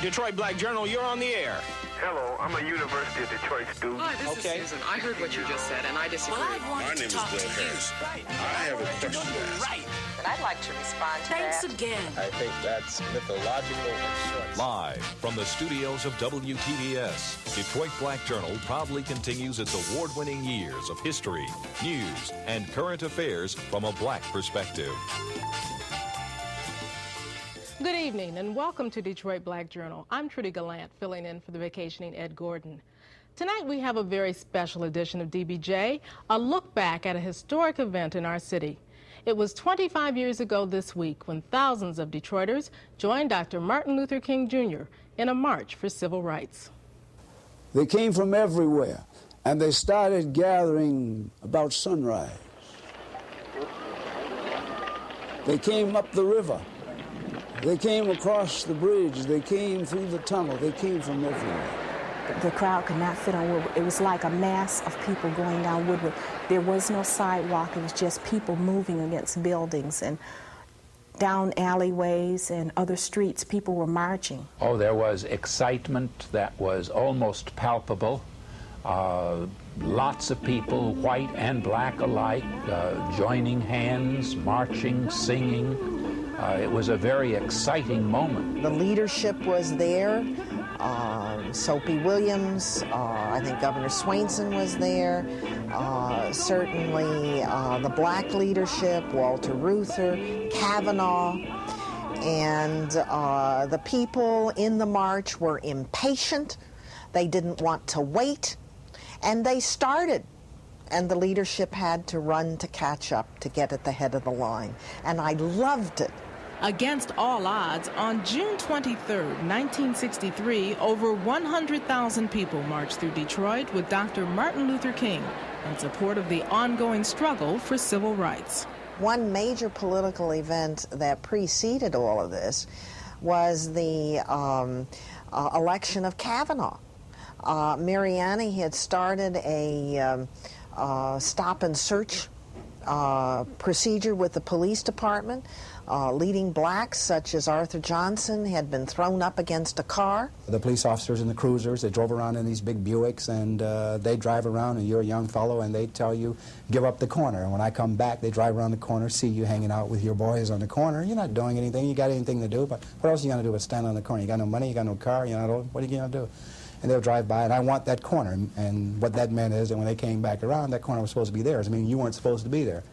Detroit Black Journal, you're on the air. Hello, I'm a University of Detroit student. Hi, this is Susan. I heard what you just said, and I disagree. My name is Bill Harris. I have a question to ask. And I'd like to respond to Thanks that. again. I think that's mythological and short. Live from the studios of WTVS, Detroit Black Journal proudly continues its award-winning years of history, news, and current affairs from a black perspective. Good evening and welcome to Detroit Black Journal. I'm Trudy Gallant, filling in for the vacationing Ed Gordon. Tonight we have a very special edition of DBJ, a look back at a historic event in our city. It was 25 years ago this week when thousands of Detroiters joined Dr. Martin Luther King Jr. in a march for civil rights. They came from everywhere and they started gathering about sunrise. They came up the river. They came across the bridge, they came through the tunnel, they came from everywhere. The crowd could not fit on Woodward. It was like a mass of people going down Woodward. There was no sidewalk, it was just people moving against buildings and down alleyways and other streets, people were marching. Oh, there was excitement that was almost palpable. Lots of people, white and black alike, joining hands, marching, singing. It was a very exciting moment. The leadership was there. Soapy Williams, I think Governor Swainson was there. Certainly the black leadership, Walter Reuther, Kavanaugh. And the people in the march were impatient. They didn't want to wait. And they started. And the leadership had to run to catch up to get at the head of the line. And I loved it. Against all odds, on June 23, 1963, over 100,000 people marched through Detroit with Dr. Martin Luther King in support of the ongoing struggle for civil rights. One major political event that preceded all of this was the election of Kavanaugh. Mariani had started a stop and search procedure with the police department. Leading blacks, such as Arthur Johnson, had been thrown up against a car. The police officers in the cruisers, they drove around in these big Buicks, and they drive around, and you're a young fellow, and they tell you, give up the corner. And when I come back, they drive around the corner, see you hanging out with your boys on the corner. You're not doing anything. You got anything to do, but what else are you going to do but stand on the corner? You got no money, you got no car, you know, what are you going to do? And they'll drive by, and I want that corner. And what that meant is that when they came back around, that corner was supposed to be theirs. I mean, you weren't supposed to be there.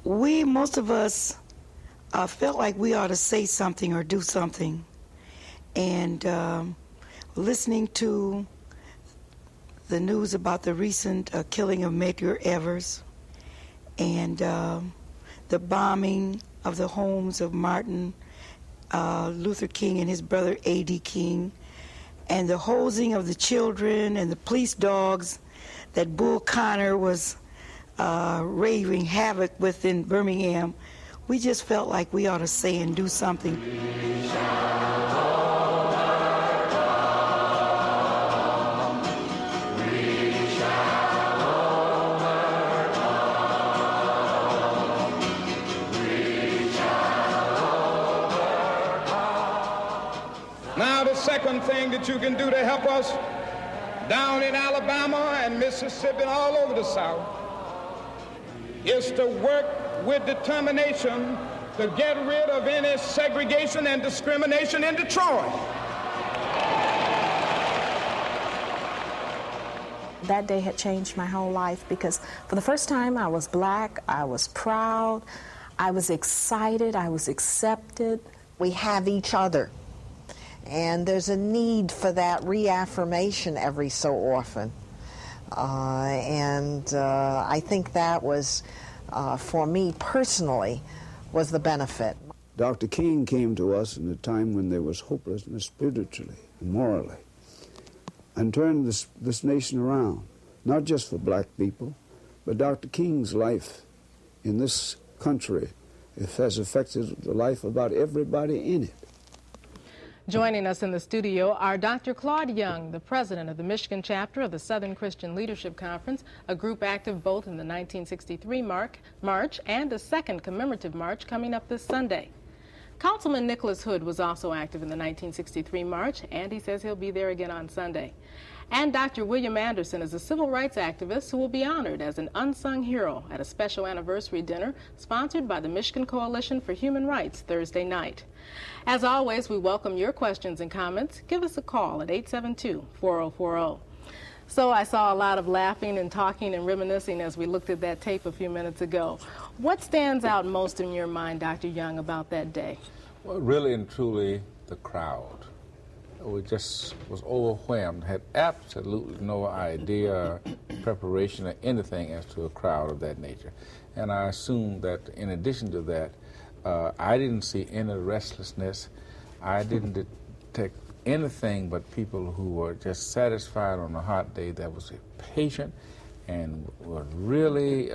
Most of us, felt like we ought to say something or do something. And listening to the news about the recent killing of Medgar Evers and the bombing of the homes of Martin Luther King and his brother A.D. King, and the hosing of the children and the police dogs that Bull Connor was raving havoc with in Birmingham, we just felt like we ought to say and do something. Now the second thing that you can do to help us down in Alabama and Mississippi and all over the South is to work with determination to get rid of any segregation and discrimination in Detroit. That day had changed my whole life because for the first time I was black, I was proud, I was excited, I was accepted. We have each other, and there's a need for that reaffirmation every so often. I think that was, for me personally, was the benefit. Dr. King came to us in a time when there was hopelessness spiritually and morally, and turned this nation around, not just for black people, but Dr. King's life in this country has affected the life of about everybody in it. Joining us in the studio are Dr. Claude Young, the president of the Michigan chapter of the Southern Christian Leadership Conference, a group active both in the 1963 march and a second commemorative march coming up this Sunday. Councilman Nicholas Hood was also active in the 1963 march, and he says he'll be there again on Sunday. And Dr. William Anderson is a civil rights activist who will be honored as an unsung hero at a special anniversary dinner sponsored by the Michigan Coalition for Human Rights Thursday night. As always, we welcome your questions and comments. Give us a call at 872-4040. So I saw a lot of laughing and talking and reminiscing as we looked at that tape a few minutes ago. What stands out most in your mind, Dr. Young, about that day? Well, really and truly, the crowd. We just was overwhelmed, had absolutely no idea, preparation, or anything as to a crowd of that nature. And I assume that in addition to that, I didn't see any restlessness. I didn't detect anything but people who were just satisfied on a hot day, that was patient and were really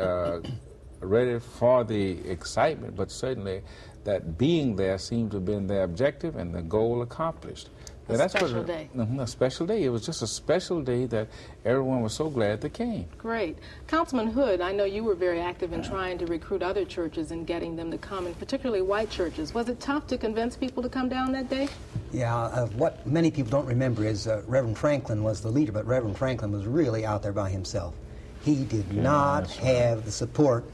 ready for the excitement, but certainly that being there seemed to have been their objective and the goal accomplished. A special day. A special day. It was just a special day that everyone was so glad they came. Great. Councilman Hood, I know you were very active in trying to recruit other churches and getting them to come, and particularly white churches. Was it tough to convince people to come down that day? Yeah, what many people don't remember is Reverend Franklin was the leader, but Reverend Franklin was really out there by himself. He did not have the support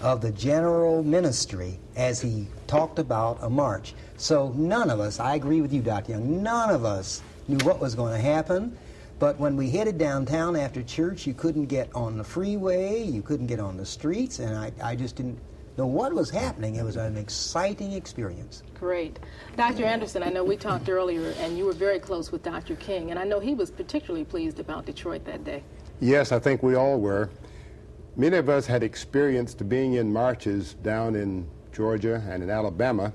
of the general ministry as he talked about a march. So none of us, I agree with you, Dr. Young, none of us knew what was going to happen. But when we headed downtown after church, you couldn't get on the freeway, you couldn't get on the streets, and I just didn't know what was happening. It was an exciting experience. Great. Dr. Anderson, I know we talked earlier, and you were very close with Dr. King, and I know he was particularly pleased about Detroit that day. Yes, I think we all were. Many of us had experienced being in marches down in Georgia and in Alabama,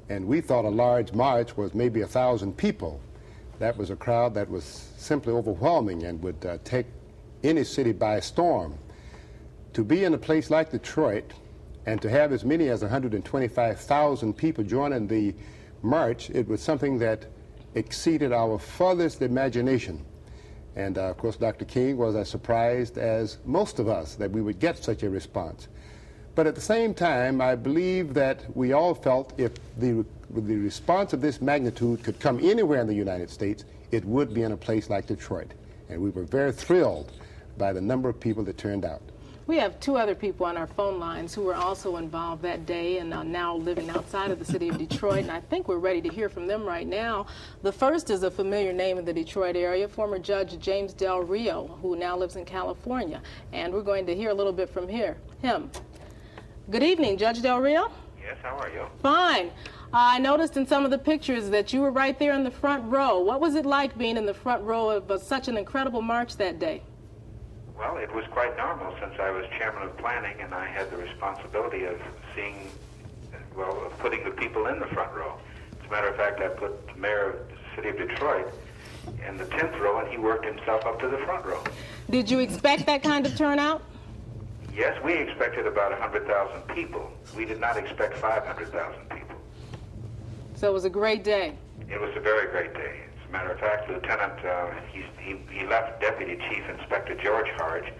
and we thought a large march was maybe 1,000 people. That was a crowd that was simply overwhelming and would take any city by storm. To be in a place like Detroit and to have as many as 125,000 people joining the march, it was something that exceeded our furthest imagination. And of course, Dr. King was as surprised as most of us that we would get such a response. But at the same time, I believe that we all felt if the response of this magnitude could come anywhere in the United States, it would be in a place like Detroit. And we were very thrilled by the number of people that turned out. We have two other people on our phone lines who were also involved that day and are now living outside of the city of Detroit, and I think we're ready to hear from them right now. The first is a familiar name in the Detroit area, former Judge James Del Rio, who now lives in California, and we're going to hear a little bit from him. Good evening, Judge Del Rio. Yes, how are you? Fine. I noticed in some of the pictures that you were right there in the front row. What was it like being in the front row of such an incredible march that day? Well, it was quite normal since I was chairman of planning and I had the responsibility of putting the people in the front row. As a matter of fact, I put the mayor of the city of Detroit in the 10th row and he worked himself up to the front row. Did you expect that kind of turnout? Yes, we expected about 100,000 people. We did not expect 500,000 people. So it was a great day. It was a very great day. As a matter of fact, Lieutenant, he left Deputy Chief Inspector George Harge,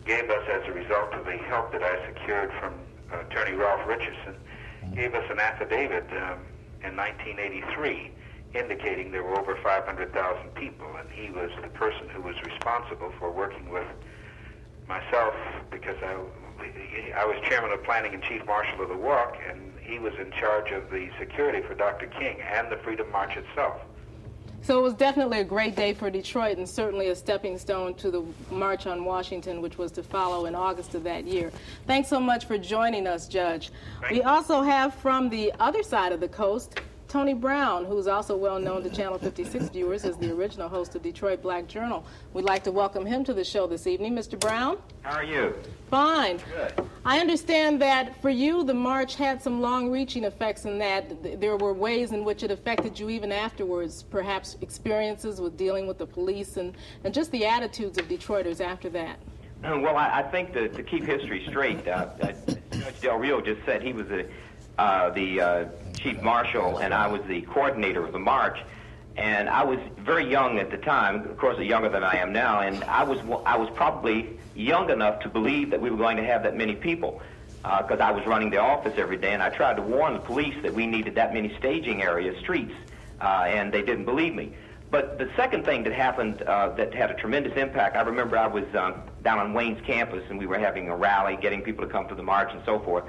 gave us, as a result of the help that I secured from Attorney Ralph Richardson, gave us an affidavit in 1983 indicating there were over 500,000 people, and he was the person who was responsible for working with myself because I was chairman of planning and chief marshal of the walk, and he was in charge of the security for Dr. King and the Freedom March itself. So it was definitely a great day for Detroit and certainly a stepping stone to the March on Washington, which was to follow in August of that year. Thanks so much for joining us, Judge. We also have from the other side of the coast, Tony Brown, who's also well known to Channel 56 viewers as the original host of Detroit Black Journal. We'd like to welcome him to the show this evening. Mr. Brown? How are you? Fine. Good. I understand that for you, the march had some long-reaching effects in that there were ways in which it affected you even afterwards, perhaps experiences with dealing with the police and just the attitudes of Detroiters after that. Well, I think to keep history straight, Judge Del Rio just said he was the chief marshal and I was the coordinator of the march, and I was very young at the time, of course younger than I am now, and I was probably young enough to believe that we were going to have that many people. because I was running the office every day, and I tried to warn the police that we needed that many staging area streets, and they didn't believe me. But the second thing that happened that had a tremendous impact, I remember I was down on Wayne's campus, and we were having a rally, getting people to come to the march and so forth,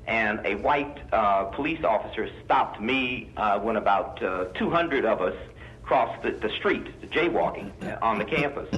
and a white police officer stopped me when about 200 of us crossed the street, jaywalking on the campus.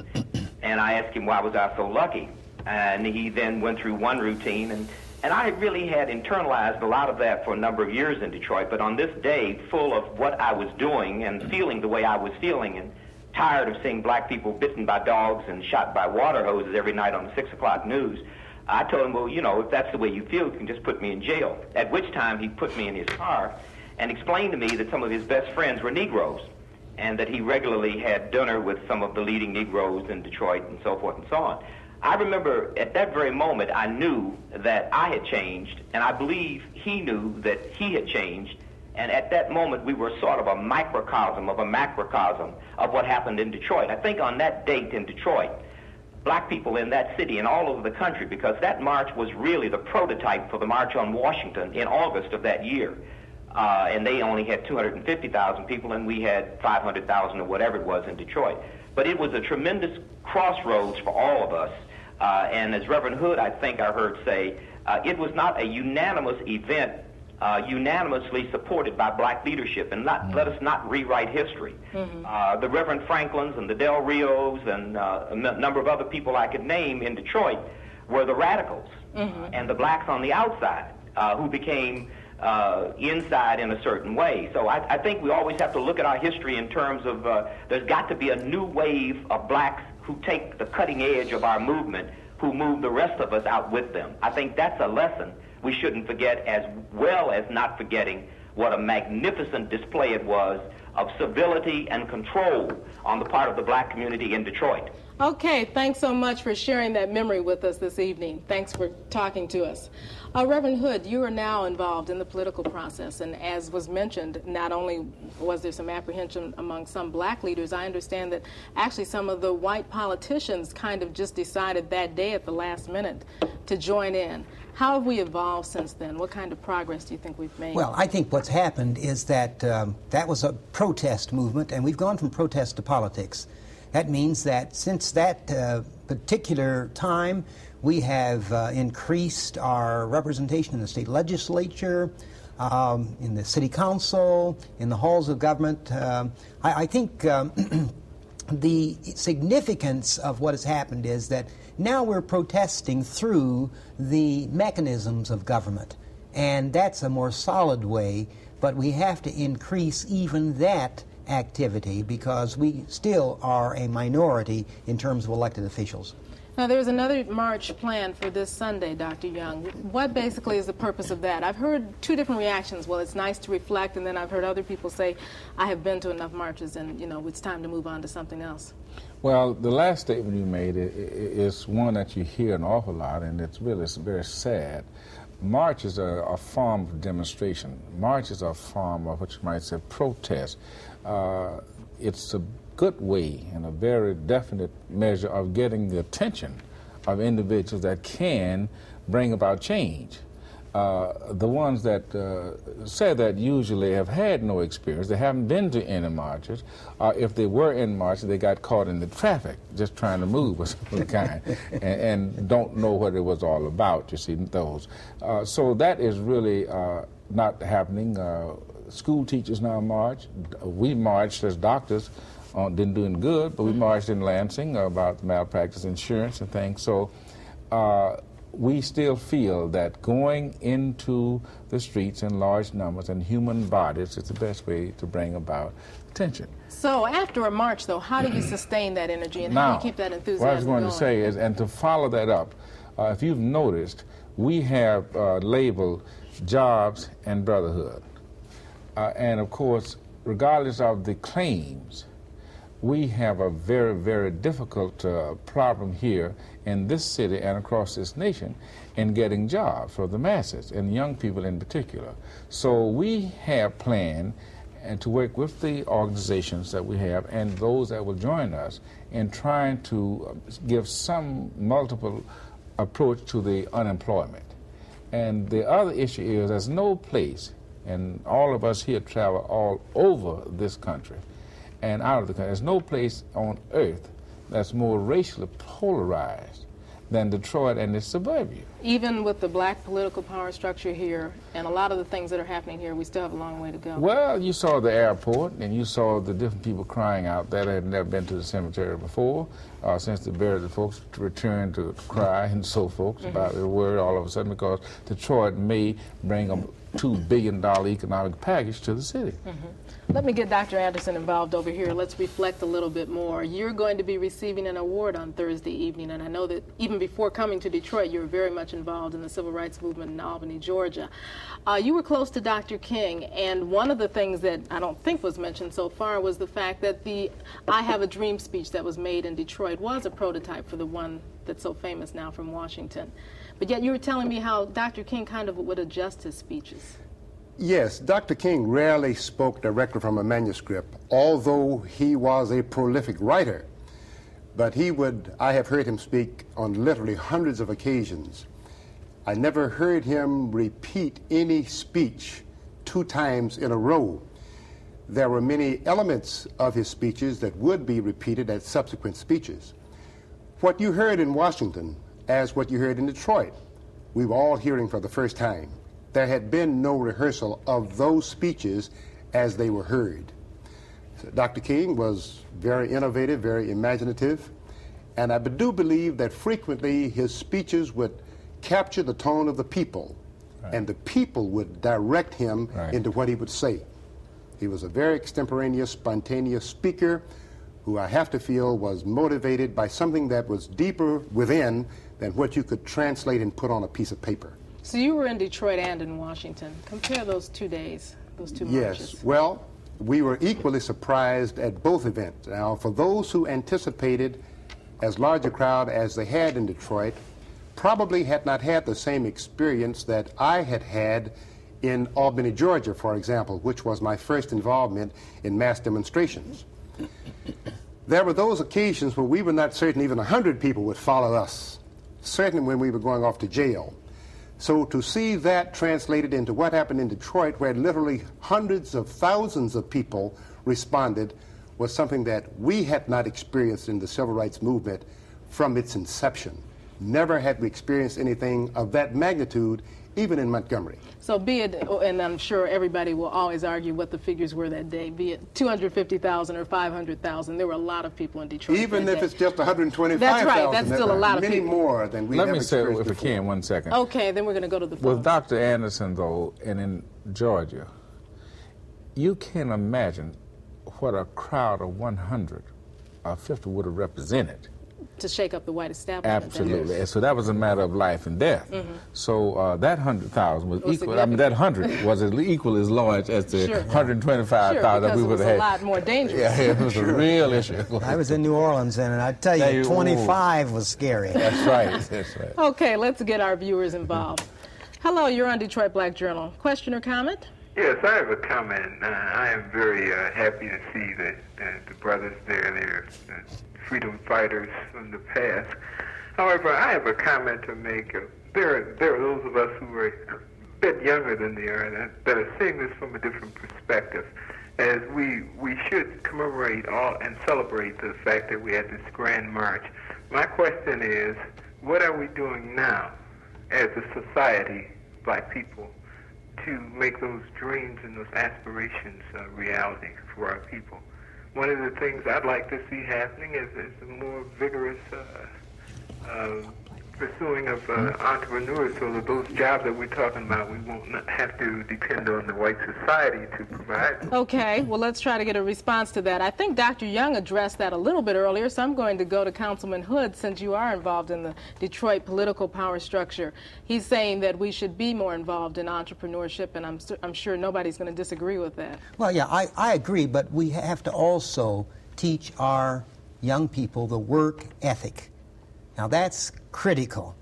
And I asked him why was I so lucky, and he then went through one routine, and I really had internalized a lot of that for a number of years in Detroit, but on this day, full of what I was doing and feeling the way I was feeling, and tired of seeing black people bitten by dogs and shot by water hoses every night on the 6 o'clock news, I told him, well, you know, if that's the way you feel, you can just put me in jail. At which time he put me in his car and explained to me that some of his best friends were Negroes, and that he regularly had dinner with some of the leading Negroes in Detroit and so forth and so on. I remember at that very moment I knew that I had changed, and I believe he knew that he had changed, and at that moment we were sort of a microcosm of a macrocosm of what happened in Detroit. I think on that date in Detroit, black people in that city and all over the country, because that march was really the prototype for the March on Washington in August of that year. And they only had 250,000 people, and we had 500,000 or whatever it was in Detroit. But it was a tremendous crossroads for all of us. And as Reverend Hood, I think I heard say, it was not a unanimous event, unanimously supported by black leadership. And let us not rewrite history. The Reverend Franklins and the Del Rios and a number of other people I could name in Detroit were the radicals, and the blacks on the outside who became inside in a certain way. So I think we always have to look at our history in terms of there's got to be a new wave of blacks who take the cutting edge of our movement, who move the rest of us out with them. I think that's a lesson we shouldn't forget, as well as not forgetting what a magnificent display it was of civility and control on the part of the black community in Detroit. Okay, thanks so much for sharing that memory with us this evening. Thanks for talking to us. Reverend Hood, you are now involved in the political process, and as was mentioned, not only was there some apprehension among some black leaders, I understand that actually some of the white politicians kind of just decided that day at the last minute to join in. How have we evolved since then? What kind of progress do you think we've made? Well, I think what's happened is that that was a protest movement, and we've gone from protest to politics. That means that since that particular time, we have increased our representation in the state legislature, in the city council, in the halls of government. I think the significance of what has happened is that now we're protesting through the mechanisms of government. And that's a more solid way, but we have to increase even that activity because we still are a minority in terms of elected officials. Now, there's another march planned for this Sunday, Dr. Young. What basically is the purpose of that? I've heard two different reactions. Well, it's nice to reflect, and then I've heard other people say, I have been to enough marches and, you know, it's time to move on to something else. Well, the last statement you made is one that you hear an awful lot, and it's very sad. Marches are a form of demonstration. Marches are a form of what you might say protest. It's a good way and a very definite measure of getting the attention of individuals that can bring about change. The ones that say that usually have had no experience, they haven't been to any marches, if they were in marches, they got caught in the traffic just trying to move of some kind and don't know what it was all about, you see, those. So that is really not happening. School teachers now march. We marched as doctors, didn't do any good, but we marched in Lansing about malpractice insurance and things. So we still feel that going into the streets in large numbers and human bodies is the best way to bring about attention. So after a march, though, how do you sustain that energy and how do you keep that enthusiasm what I was going going? to say is, and to follow that up, if you've noticed, we have labeled jobs and brotherhood. And of course, regardless of the claims, we have a very, very difficult problem here in this city and across this nation in getting jobs for the masses, and young people in particular. So we have planned to work with the organizations that we have and those that will join us in trying to give some multiple approach to the unemployment. And the other issue is there's no place, and all of us here travel all over this country and out of the country, there's no place on earth that's more racially polarized than Detroit and its suburbia. Even with the black political power structure here and a lot of the things that are happening here, we still have a long way to go. Well, you saw the airport, and you saw the different people crying out that had never been to the cemetery before, since they buried the folks to return to cry, and so folks about the word all of a sudden, because Detroit may bring a $2 billion economic package to the city. Let me get Dr. Anderson involved over here. Let's reflect a little bit more. You're going to be receiving an award on Thursday evening, and I know that even before coming to Detroit, you were very much involved in the civil rights movement in Albany, Georgia. You were close to Dr. King, and one of the things that I don't think was mentioned so far was the fact that the I Have a Dream speech that was made in Detroit was a prototype for the one that's so famous now from Washington. But yet you were telling me how Dr. King kind of would adjust his speeches. Yes, Dr. King rarely spoke directly from a manuscript, although he was a prolific writer. But I have heard him speak on literally hundreds of occasions. I never heard him repeat any speech 2 times in a row. There were many elements of his speeches that would be repeated at subsequent speeches. What you heard in Washington, as what you heard in Detroit, we were all hearing for the first time. There had been no rehearsal of those speeches as they were heard. So Dr. King was very innovative, very imaginative, and I do believe that frequently his speeches would capture the tone of the people, and the people would direct him into what he would say. He was a very extemporaneous, spontaneous speaker who I have to feel was motivated by something that was deeper within than what you could translate and put on a piece of paper. So you were in Detroit and in Washington. Compare those 2 days, those 2 marches. Yes, well, we were equally surprised at both events. Now, for those who anticipated as large a crowd as they had in Detroit, probably had not had the same experience that I had had in Albany, Georgia, for example, which was my first involvement in mass demonstrations. There were those occasions where we were not certain even 100 people would follow us, certainly when we were going off to jail. So to see that translated into what happened in Detroit, where literally hundreds of thousands of people responded, was something that we had not experienced in the civil rights movement from its inception. Never had we experienced anything of that magnitude, even in Montgomery. So be it, and I'm sure everybody will always argue what the figures were that day, be it 250,000 or 500,000, there were a lot of people in Detroit. Even if it's just 125,000. That's right, that's still a lot of people. Many more than we have experienced before. Let me say, if I can, 1 second. Okay, then we're going to go to the phone. With Dr. Anderson, though, and in Georgia, you can imagine what a crowd of 100 or 50 would have represented. To shake up the white establishment. Absolutely. And so that was a matter of life and death. So that 100,000 was equal. I mean, that 100 was equal as large as the 125,000 that we would have had. It was a lot more dangerous. Yeah, it was a real issue. I was in New Orleans, and I tell you, 25 was scary. That's right. That's right. Okay, let's get our viewers involved. Hello, you're on Detroit Black Journal. Question or comment? Yes, I have a comment. I am very happy to see that the brothers there, they're freedom fighters from the past. However, I have a comment to make. There are those of us who are a bit younger than they are that are seeing this from a different perspective. As we should commemorate all and celebrate the fact that we had this grand march. My question is, what are we doing now as a society, black people, to make those dreams and those aspirations reality for our people? One of the things I'd like to see happening is a more vigorous pursuing of entrepreneurs, so that those jobs that we're talking about, we won't have to depend on the white society to provide. Okay, well, let's try to get a response to that. I think Dr. Young addressed that a little bit earlier, so I'm going to go to Councilman Hood, since you are involved in the Detroit political power structure. He's saying that we should be more involved in entrepreneurship, and I'm sure nobody's going to disagree with that. Well, yeah, I agree, but we have to also teach our young people the work ethic. Now, that's critical.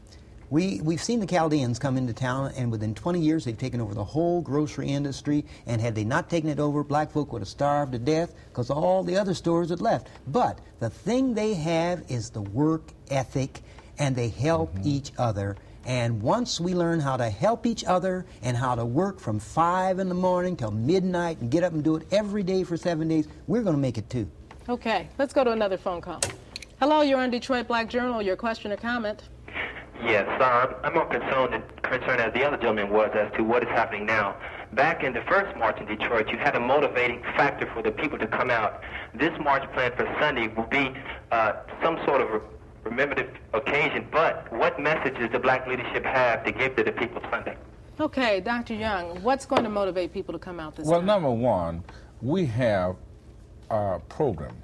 We've seen the Chaldeans come into town, and within 20 years, they've taken over the whole grocery industry, and had they not taken it over, black folk would have starved to death because all the other stores had left. But the thing they have is the work ethic, and they help each other, And once we learn how to help each other and how to work from 5 in the morning till midnight and get up and do it every day for 7 days, we're going to make it too. Okay, let's go to another phone call. Hello, you're on Detroit Black Journal. Your question or comment? Yes, I'm more concerned as the other gentleman was as to what is happening now. Back in the first march in Detroit, you had a motivating factor for the people to come out. This march planned for Sunday will be some sort of commemorative occasion, but what message does the black leadership have to give to the people Sunday? Okay, Dr. Young, what's going to motivate people to come out this Well, time? number one, we have a program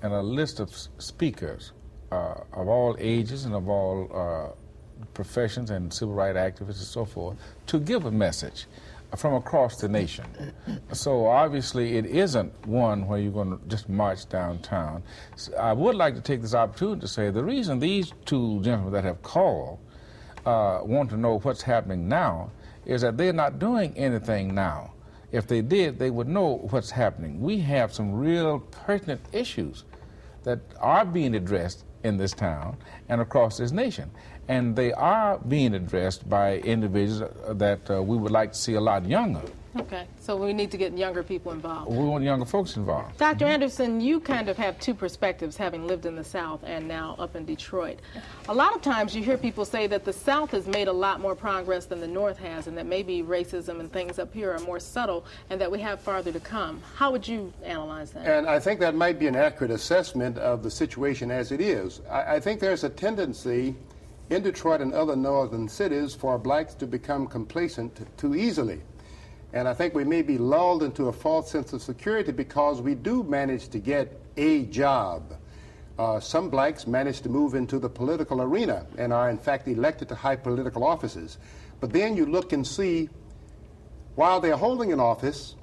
and a list of speakers of all ages and of all professions and civil rights activists and so forth to give a message from across the nation. So obviously it isn't one where you're going to just march downtown. So I would like to take this opportunity to say the reason these two gentlemen that have called want to know what's happening now is that they're not doing anything now. If they did, they would know what's happening. We have some real pertinent issues that are being addressed in this town and across this nation. And they are being addressed by individuals that we would like to see a lot younger. Okay, so we need to get younger people involved. We want younger folks involved. Dr. Anderson, you kind of have two perspectives, having lived in the South and now up in Detroit. A lot of times you hear people say that the South has made a lot more progress than the North has, and that maybe racism and things up here are more subtle, and that we have farther to come. How would you analyze that? And I think that might be an accurate assessment of the situation as it is. I think there's a tendency in Detroit and other northern cities for blacks to become complacent too easily. And I think we may be lulled into a false sense of security because we do manage to get a job. Some blacks manage to move into the political arena and are in fact elected to high political offices. But then you look and see, while they're holding an office,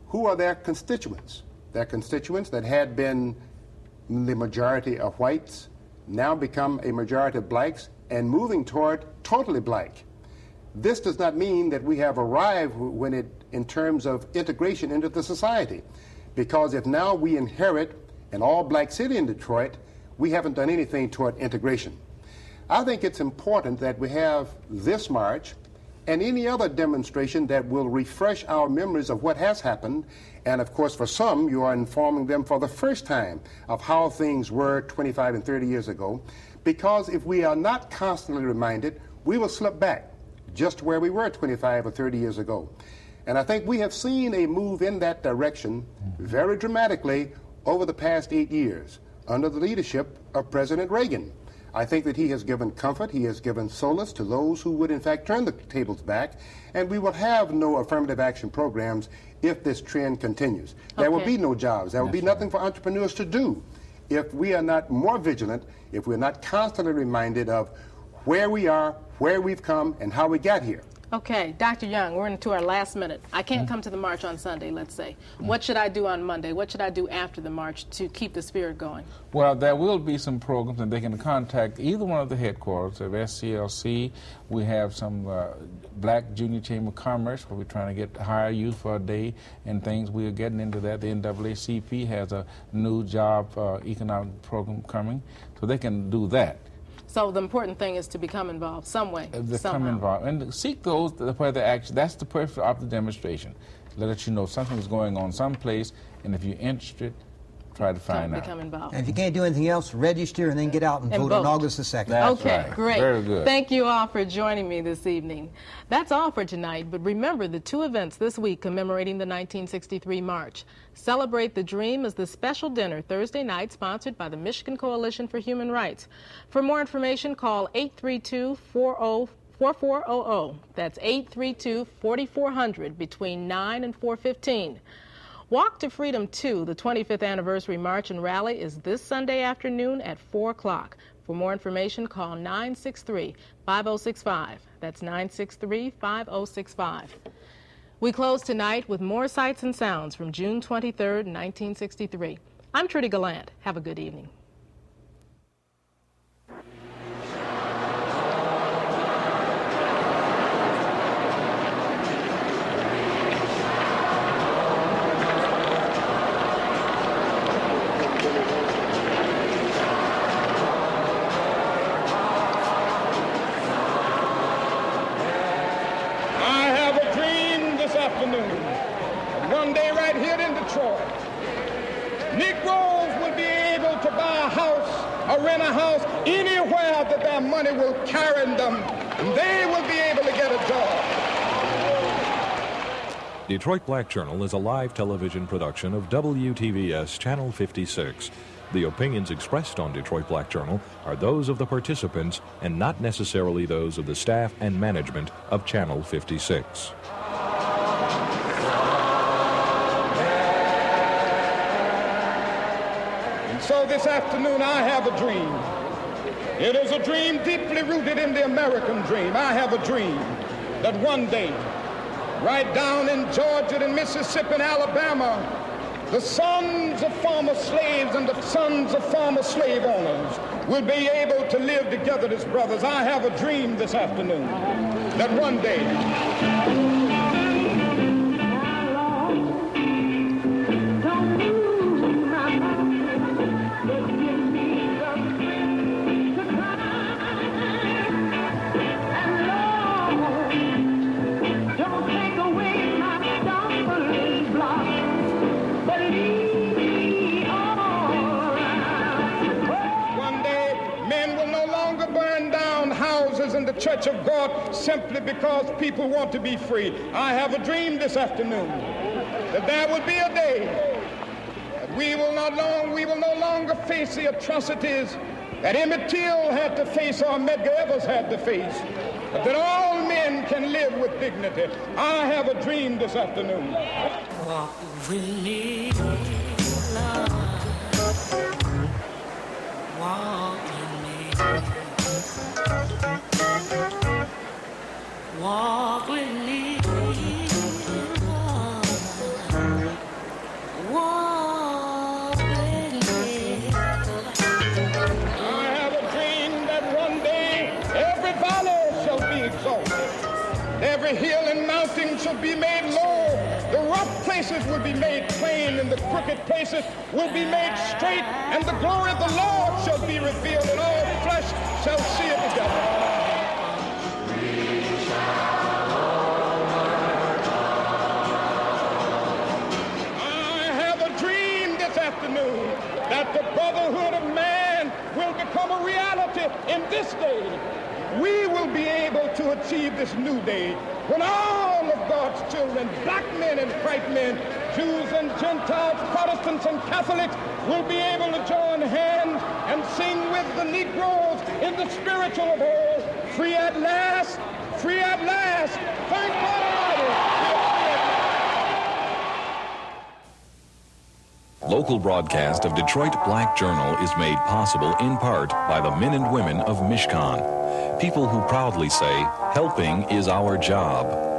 who are their constituents? Their constituents that had been the majority of whites now become a majority of blacks and moving toward totally black. This does not mean that we have arrived in terms of integration into the society, because if now we inherit an all-black city in Detroit, we haven't done anything toward integration. I think it's important that we have this march and any other demonstration that will refresh our memories of what has happened, and of course for some you are informing them for the first time of how things were 25 and 30 years ago, because if we are not constantly reminded, we will slip back just where we were 25 or 30 years ago. And I think we have seen a move in that direction very dramatically over the past 8 years under the leadership of President Reagan. I think that he has given comfort, he has given solace to those who would in fact turn the tables back, and we will have no affirmative action programs if this trend continues. There will be no jobs, there will be nothing for entrepreneurs to do if we are not more vigilant, if we're not constantly reminded of where we are, where we've come, and how we got here. Okay, Dr. Young, we're into our last minute. I can't come to the march on Sunday, let's say. What should I do on Monday? What should I do after the march to keep the spirit going? Well, there will be some programs, and they can contact either one of the headquarters of SCLC. We have some Black Junior Chamber of Commerce where we're trying to hire youth for a day and things. We are getting into that. The NAACP has a new job economic program coming, so they can do that. So the important thing is to become involved some way, Become involved and seek those where they actually. That's the purpose of the demonstration. Let you know something is going on someplace, and if you're interested, try to find out. Become involved. And if you can't do anything else, register and then get out and vote on August the 2nd. That's okay, right. Great. Very good. Thank you all for joining me this evening. That's all for tonight, but remember the two events this week commemorating the 1963 March. Celebrate the Dream is the special dinner Thursday night sponsored by the Michigan Coalition for Human Rights. For more information, call 832-4400. That's 832-4400 between 9 and 4:15. Walk to Freedom 2, the 25th anniversary march and rally, is this Sunday afternoon at 4 o'clock. For more information, call 963-5065. That's 963-5065. We close tonight with more sights and sounds from June 23rd, 1963. I'm Trudy Gallant. Have a good evening. rent a house anywhere that their money will carry them, and they will be able to get a job. Detroit Black Journal is a live television production of WTVS Channel 56. The opinions expressed on Detroit Black Journal are those of the participants and not necessarily those of the staff and management of Channel 56. So this afternoon I have a dream. It is a dream deeply rooted in the American dream. I have a dream that one day, right down in Georgia and Mississippi and Alabama, the sons of former slaves and the sons of former slave owners will be able to live together as brothers. I have a dream this afternoon that one day in the Church of God simply because people want to be free. I have a dream this afternoon that there will be a day that we will no longer face the atrocities that Emmett Till had to face or Medgar Evers had to face, but that all men can live with dignity. I have a dream this afternoon. Walk with me, love. Walk with me. Walk with me, Lord. Walk with me. I have a dream that one day every valley shall be exalted. Every hill and mountain shall be made low. The rough places will be made plain, and the crooked places will be made straight, and the glory of the Lord shall be revealed, and all flesh shall see it together. That the brotherhood of man will become a reality in this day. We will be able to achieve this new day when all of God's children, black men and white men, Jews and Gentiles, Protestants and Catholics, will be able to join hands and sing with the Negroes in the spiritual of all. Free at last, free at last. Thank God Almighty. Local broadcast of Detroit Black Journal is made possible in part by the men and women of Mishkan, people who proudly say, helping is our job.